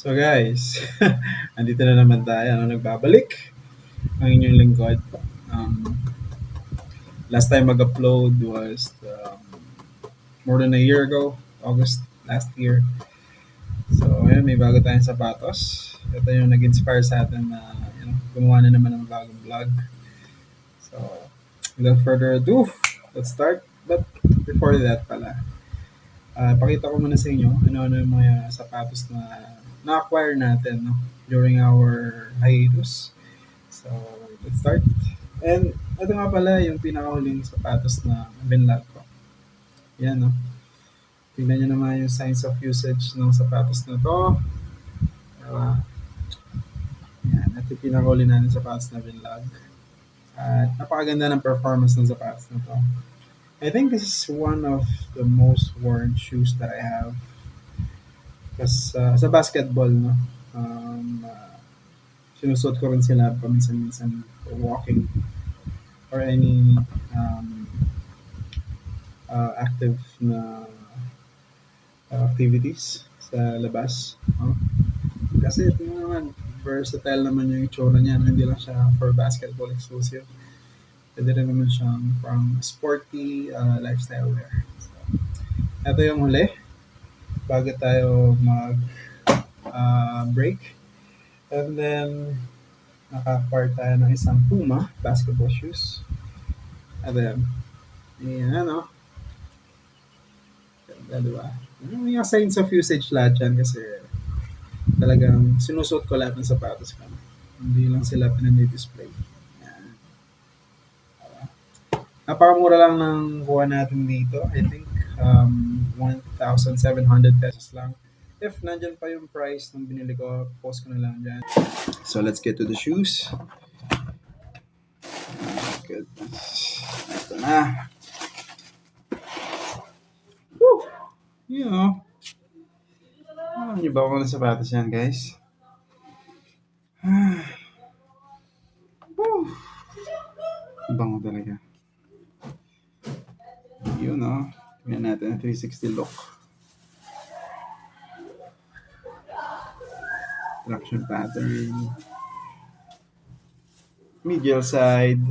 So guys, andito na naman tayo. Nagbabalik ang inyong lingkod. Um, Last time mag-upload was more than a year ago, August last year. So ayun, may bago tayong sapatos. Ito yung nag-inspire sa atin na gumawa na naman ng bagong vlog. So without further ado, let's start. But before that pala, pakita ko muna sa inyo ano-ano yung mga sapatos na na-acquire natin during our hiatus. So, let's start. And ito nga pala yung pinakahuling sapatos na binlog ko. Yan, no? Tingnan nyo naman yung signs of usage ng sapatos na to. Yan, ito yung pinakahuli natin sapatos na binlog. At napakaganda ng performance ng sapatos na to. I think this is one of the most worn shoes that I have. Kasi sa basketball, no? Sinusot ko rin sila paminsan-minsan for walking or any active na activities sa labas. Kasi ito naman, versatile naman yung itsura niya. Hindi lang siya for basketball exclusive. Pwede rin naman siyang from sporty lifestyle wear. So, ito yung huli. Bago tayo mag-break. And then, naka-acquire tayo ng isang Puma basketball shoes. And then, ayan, ano? Ganda, diba? May signs of usage lahat yan kasi talagang sinusot ko lahat ng sapatos ko. Hindi lang sila pinag-display. Napakamura lang ng kuha natin dito. I think 1,700 pesos lang. If nandyan pa yung price nung binili ko, post ko na lang dyan. So let's get to the shoes. Goodness. Ito na. Woo! You know. Alam niyo ba kung ano sapatos yan, guys? Woo! Bango talaga. Yun, no? Tingnan natin ang 360 look. Traction pattern. Medial side.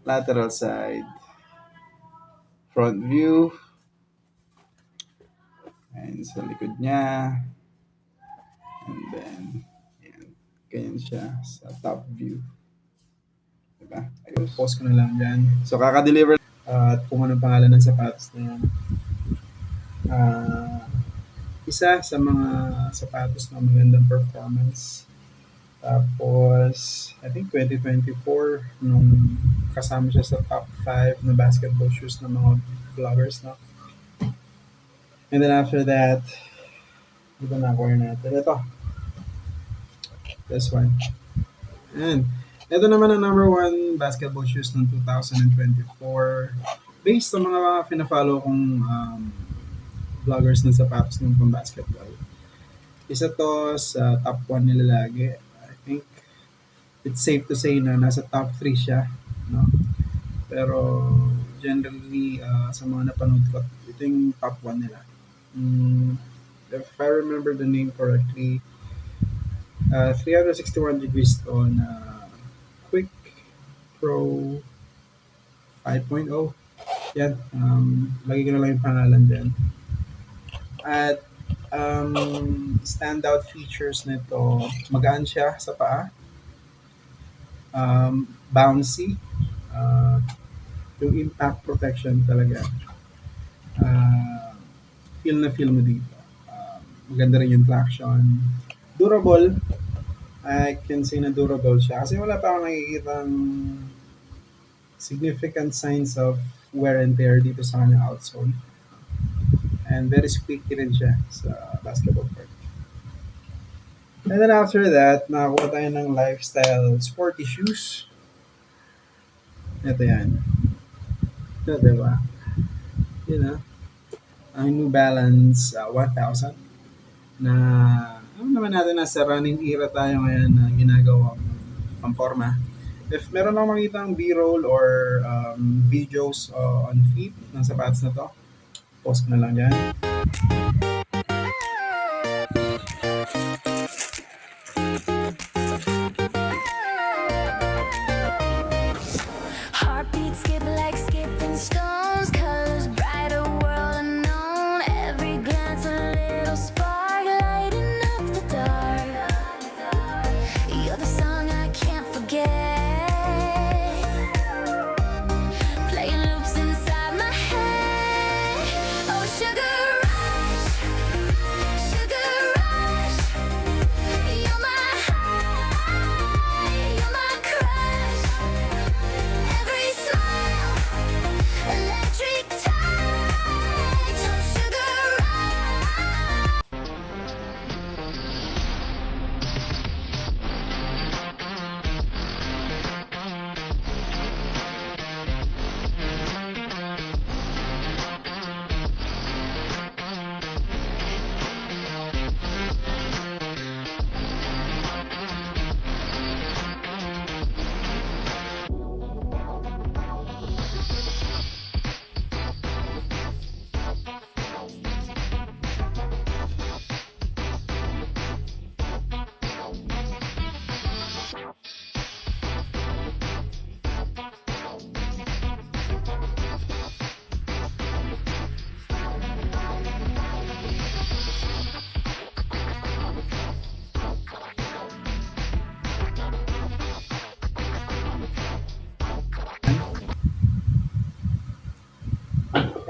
Lateral side. Front view. And sa likod niya. And then, yan. Ganyan siya sa top view. Diba? Ayun, post ko na lang dyan. So, kaka-deliver at kung anong pangalan ng sapatos na yan. Isa sa mga sapatos na magandang performance. Tapos, I think 2024, nung kasama siya sa top 5 na basketball shoes ng mga vloggers, no? And then after that, ito na-acquire natin. Ito. This one. And ito naman ang number 1 basketball shoes ng 2024. Based sa mga pina-follow kong vloggers ng sapatos ng pang-basketball. Isa to sa top 1 nila lagi. I think it's safe to say na nasa top 3 siya. No? Pero generally, sa mga napanood ko, ito yung top 1 nila. If I remember the name correctly, 361 degrees to na Quick Pro 5.0. Yan. Lagi ko na lang yung pangalan dyan. At standout features nito, magaan siya sa paa. Bouncy. Yung impact protection talaga. Feel na feel mo dito. Maganda rin yung traction. Durable. I can say na durable siya. Kasi wala pa akong nakikita significant signs of wear and tear dito sa kanyang outsole. And very squeaky rin siya sa basketball court. And then after that, nakakuha tayo ng lifestyle sporty shoes. Ito yan. Ito, diba? You know, ang New Balance 1000 na alam naman natin nasa running era tayo ngayon na ginagawa pamporma. If meron akong makita ang B-roll or videos on feet ng sapatos na to, post ko na lang dyan.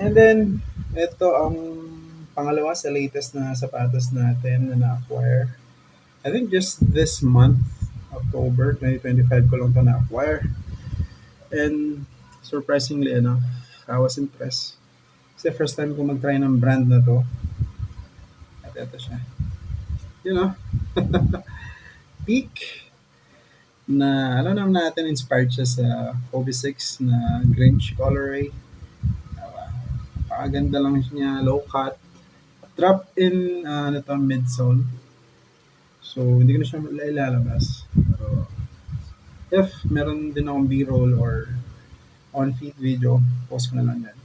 And then, ito ang pangalawa sa latest na sapatos natin na na-acquire. I think just this month, October 2025 ko lang ito na-acquire. And surprisingly enough, I was impressed. Kasi first time ko mag-try ng brand na to. At ito siya. You know, Peak na alam naman natin inspired siya sa Kobe 6 na Grinch colorway. Napakaganda lang niya, low cut. Drop in ano to, midsole. So, hindi ko na siya ilalabas. Pero, if meron din akong B-roll or on-feed video, post ko na lang yan.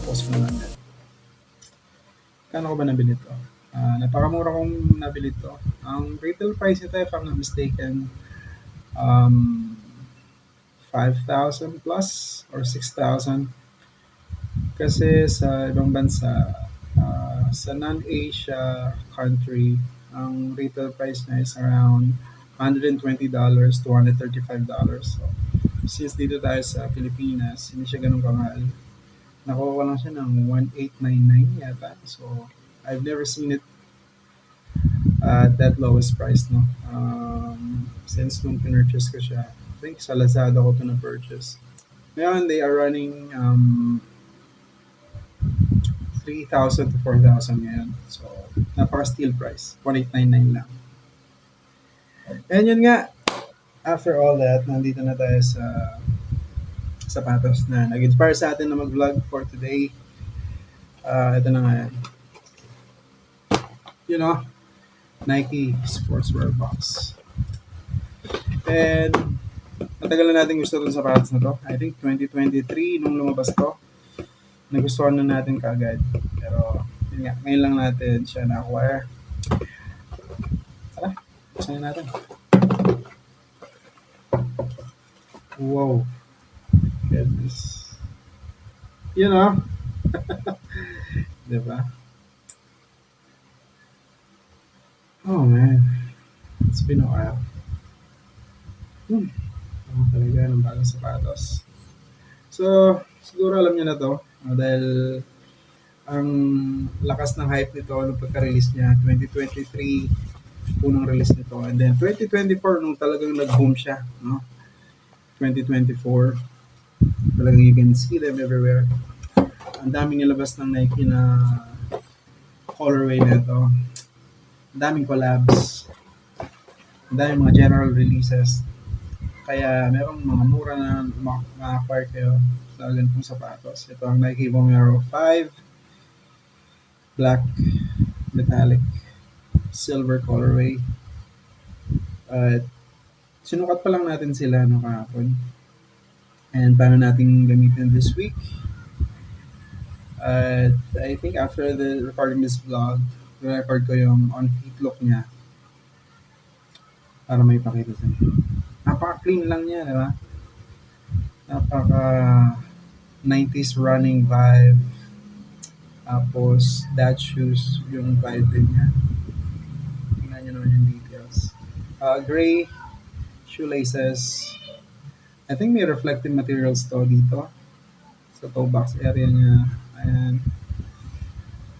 Post ko na lang yan. Kano ko ba nabili ito? Napakamura kong nabili ito. Ang retail price ito, if I'm not mistaken, 5,000 plus or 6,000. Kasi sa ibang bansa, sa non-Asia country, ang retail price na is around $120 to $135. So, since dito tayo sa Pilipinas, hindi siya ganun kamahal. Nakuha ko lang siya ng 1,899 yata. So, I've never seen it at that lowest price, no? Since nung pinurchase ko siya, I think sa Lazada ko ito na-purchase. Ngayon, they are running 3,000 to 4,000 ngayon. So, napaka-steal price. 1,899 lang. And yun nga, after all that, nandito na tayo sa sapatos na nag-inspire sa atin na mag-vlog for today. Ito na nga yan. You know, Nike Sportswear Box. And matagal na natin gusto itong sapatos na to. I think 2023 nung lumabas to, nagustuhan na natin kaagad. Pero yun nga, ngayon lang natin siya na-acquire. Tara, buksan na natin. Wow. Goodness. You know? Diba? Oh man. It's been a while. Ano talaga ng bagong sapatos. So, siguro alam niyo na to. Dahil ang lakas ng hype nito nung pagka-release niya, 2023 unang release nito. And then 2024 nung talagang nag-boom siya. No? 2024 talagang you can see them everywhere. Ang daming nilabas ng Nike na colorway nito. Ang daming collabs. Ang daming mga general releases. Kaya merong mga mura na ma-acquire kayo sa ganitong sapatos. Ito ang Nike Vomero 5 black metallic silver colorway. Sinukat pa lang natin sila no kahapon. And paano natin gamitin this week? I think after the recording this vlog, record ko yung on-feet look niya para may pakita sa inyo. Napaka-clean lang niya, di ba? Napaka 90s running vibe. Tapos, dad shoes yung vibe din niya. Tingnan nyo naman yung details. Gray shoelaces. I think may reflective materials to dito. Sa toe box area niya. Ayan.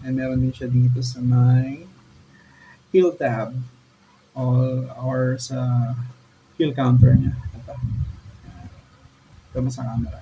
And meron din siya dito sa may heel tab. Or sa heel counter niya. Ito mo sa camera.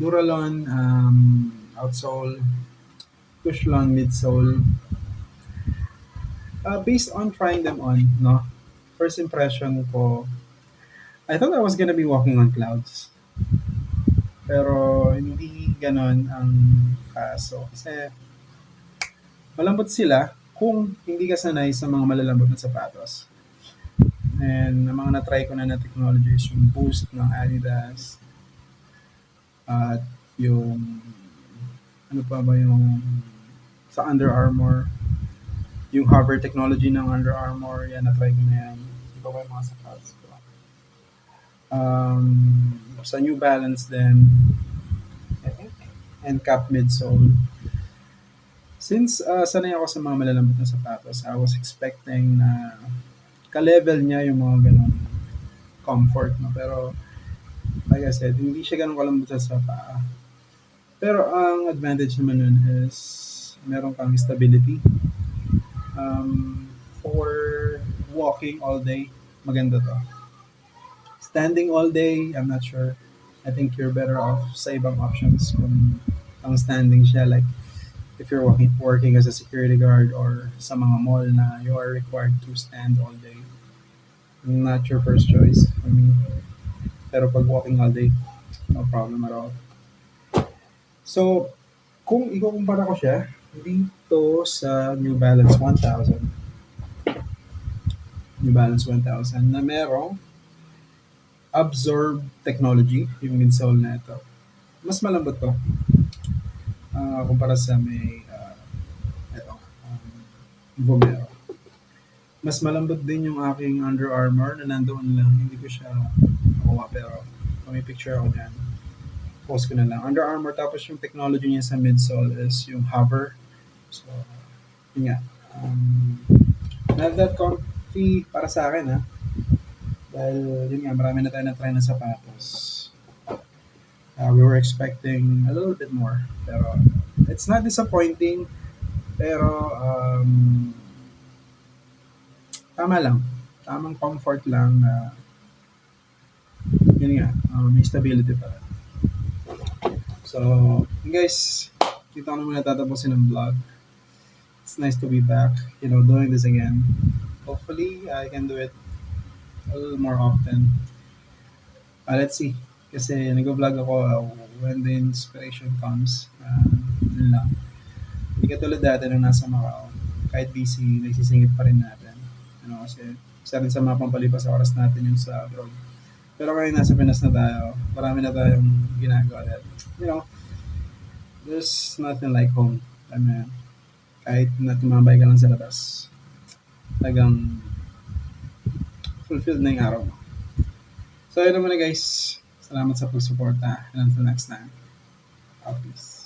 Duralon, outsole, Tushlon, midsole. Based on trying them on, no? First impression ko, I thought I was gonna be walking on clouds. Pero hindi ganon ang kaso. Kasi malambot sila kung hindi ka sanay sa mga malalambot na sapatos. And ang mga na-try ko na technology is yung Boost ng Adidas at yung ano pa ba yung sa Under Armour, yung hover technology ng Under Armour, yan na-try ko na yan. Iba ba yung mga sapatos ko? Sa New Balance din, I think, and Cap midsole. Since sanay ako sa mga malalambot na sapatos, I was expecting na ka-level niya yung mga ganun comfort, no? Pero like I said, hindi siya ganun kalambot sa paa. Pero ang advantage naman nun is meron kang stability. For walking all day, maganda to. Standing all day, I'm not sure. I think you're better off sa ibang options kung ang standing siya. Like, if you're working as a security guard or sa mga mall na you are required to stand all day. Not your first choice for me. Pero pag walking all day, no problem at all. So, kung ikukumpara ko siya dito sa New Balance 1000, New Balance 1000 na merong absorb technology, yung midsole na ito. Mas malambot to. Kumpara sa may ito, Vomero. Mas malambot din yung aking Under Armour na nandoon lang. Hindi ko siya nakuha pero may picture ako dyan. Post ko na lang. Under Armour, tapos yung technology niya sa midsole is yung hover. So, yun nga. Not that comfy para sa akin, ha? Dahil, yun nga, marami na tayo na-try na sapatos. We were expecting a little bit more. Pero, it's not disappointing. Pero, tama lang. Tamang comfort lang na yun nga, may stability pa. So, guys, dito ko naman natatapusin ng vlog. It's nice to be back, doing this again. Hopefully, I can do it a little more often. Let's see. Kasi nag-vlog ako when the inspiration comes. Yun lang. Hindi katulad dati nung nasa Macau. Kahit busy, nagsisingit pa rin natin. Kasi isa rin sa mga pampalipas sa oras natin yung sa abroad. Pero ngayon nasa Pinas na tayo, marami na tayong ginagawa that, there's nothing like home. Kahit na tumambay ka lang sa labas, talagang fulfilled na yung araw mo. So, yun naman na guys. Salamat sa pagsuporta. And until next time. Peace.